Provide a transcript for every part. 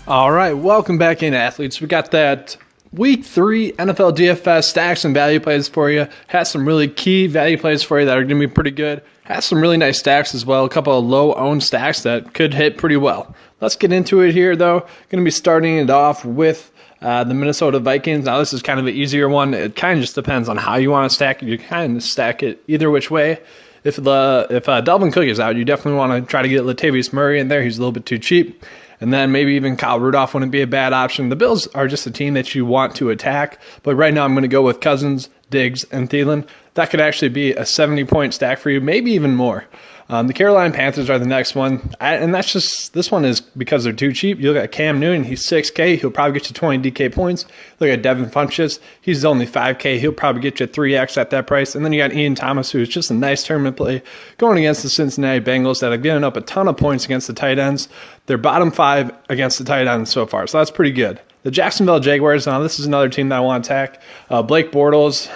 All right, welcome back in, athletes. We got that Week 3 NFL DFS stacks and value plays for you. Has some really key value plays for you that are going to be pretty good. Has some really nice stacks as well. A couple of low-owned stacks that could hit pretty well. Let's get into it here, though. Going to be starting it off with the Minnesota Vikings. Now, this is kind of an easier one. It kind of just depends on how you want to stack it. You kind of stack it either which way. If Dalvin Cook is out, you definitely want to try to get Latavius Murray in there. He's a little bit too cheap. And then maybe even Kyle Rudolph wouldn't be a bad option. The Bills are just a team that you want to attack. But right now I'm going to go with Cousins, Diggs, and Thielen. That could actually be a 70-point stack for you, maybe even more. The Carolina Panthers are the next one. And that's just, this one is because they're too cheap. You look at Cam Newton, he's 6K. He'll probably get you 20 DK points. Look at Devin Funchess. He's only 5K. He'll probably get you 3X at that price. And then you got Ian Thomas, who's just a nice tournament play going against the Cincinnati Bengals that have given up a ton of points against the tight ends. They're bottom 5 against the tight ends so far, so that's pretty good. The Jacksonville Jaguars, now this is another team that I want to attack. Blake Bortles,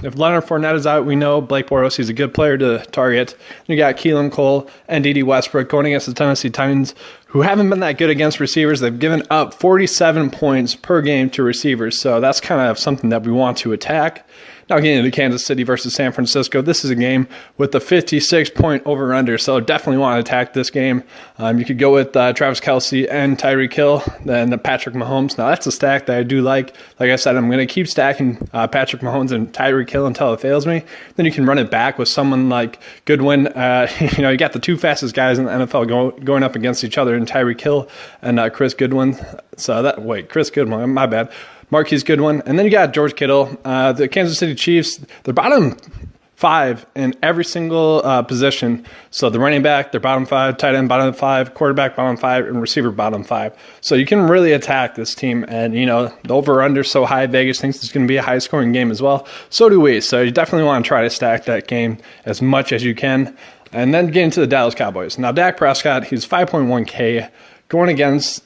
if Leonard Fournette is out, we know Blake Bortles, he's a good player to target. You got Keelan Cole and D.D. Westbrook going against the Tennessee Titans, who haven't been that good against receivers. They've given up 47 points per game to receivers, so that's kind of something that we want to attack. Now getting into Kansas City versus San Francisco, this is a game with the 56-point over-under, so definitely want to attack this game. You could go with Travis Kelce and Tyreek Hill, then Patrick Mahomes. Now that's a stack that I do like. Like I said, I'm going to keep stacking Patrick Mahomes and Tyreek Hill until it fails me. Then you can run it back with someone like Goodwin. You got the two fastest guys in the NFL going up against each other in Tyreek Hill and Chris Goodwin. Chris Goodwin, my bad. Marquise Goodwin. And then you got George Kittle. The Kansas City Chiefs, they're bottom 5 in every single position. So the running back, they're bottom 5, tight end bottom 5, quarterback bottom 5, and receiver bottom 5. So you can really attack this team. And, the over-under so high, Vegas thinks it's going to be a high-scoring game as well. So do we. So you definitely want to try to stack that game as much as you can. And then get into the Dallas Cowboys. Now, Dak Prescott, he's 5.1K going against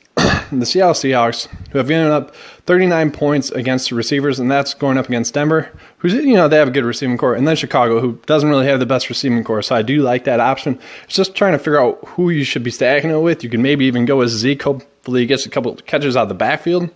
the Seattle Seahawks, who have given up 39 points against the receivers, and that's going up against Denver, who's, they have a good receiving core, and then Chicago, who doesn't really have the best receiving core, so I do like that option. It's just trying to figure out who you should be stacking it with. You can maybe even go with Zeke. Hopefully he gets a couple catches out of the backfield.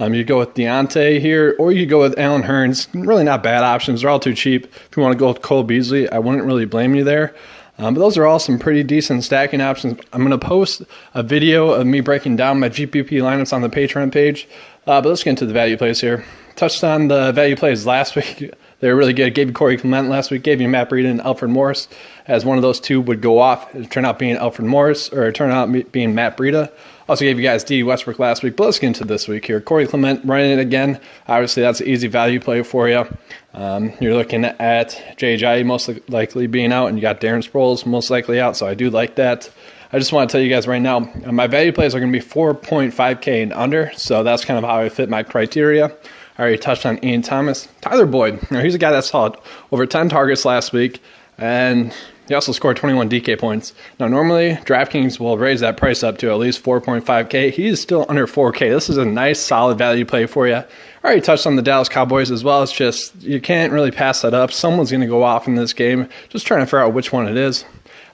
You go with Deontay here, or you go with Allen Hurns. Really not bad options. They're all too cheap. If you want to go with Cole Beasley, I wouldn't really blame you there. But those are all some pretty decent stacking options. I'm going to post a video of me breaking down my GPP lineups on the Patreon page. But let's get into the value plays here. Touched on the value plays last week. They were really good. Gave you Corey Clement last week. Gave you Matt Breida and Alfred Morris. As one of those two would go off, it turned out being Alfred Morris, or it turned out being Matt Breida. Also gave you guys D. Westbrook last week. But let's get into this week here. Corey Clement running it again. Obviously, that's an easy value play for you. You're looking at J.J. most likely being out, and you got Darren Sproles most likely out, so I do like that. I just want to tell you guys right now, my value plays are going to be 4.5K and under, so that's kind of how I fit my criteria. I already touched on Ian Thomas. Tyler Boyd, now he's a guy that saw over 10 targets last week, and he also scored 21 DK points. Now, normally, DraftKings will raise that price up to at least 4.5K. He is still under 4K. This is a nice, solid value play for you. I already touched on the Dallas Cowboys as well. It's just, you can't really pass that up. Someone's going to go off in this game. Just trying to figure out which one it is.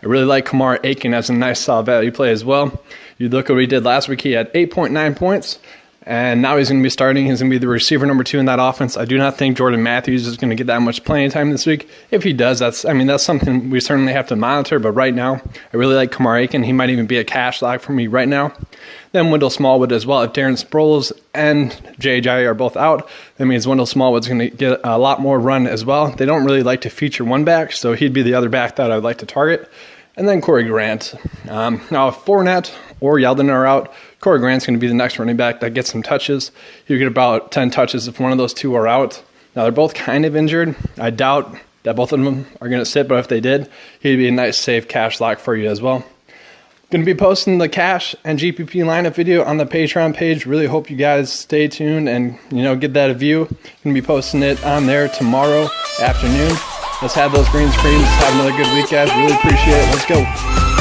I really like Kamar Aiken as a nice, solid value play as well. You look at what he did last week. He had 8.9 points. And now he's going to be starting. He's going to be the receiver number 2 in that offense. I do not think Jordan Matthews is going to get that much playing time this week. If he does, that's something we certainly have to monitor. But right now, I really like Kamar Aiken. He might even be a cash lock for me right now. Then Wendell Smallwood as well. If Darren Sproles and J.J. are both out, that means Wendell Smallwood's going to get a lot more run as well. They don't really like to feature one back, so he'd be the other back that I'd like to target. And then Corey Grant. Now, if Fournette or Yeldon are out, Corey Grant's going to be the next running back that gets some touches. You get about 10 touches if one of those two are out. Now, they're both kind of injured. I doubt that both of them are going to sit, but if they did, he'd be a nice, safe cash lock for you as well. Going to be posting the cash and GPP lineup video on the Patreon page. Really hope you guys stay tuned and, get that a view. Going to be posting it on there tomorrow afternoon. Let's have those green screens. Let's have another good week, guys. Really appreciate it. Let's go.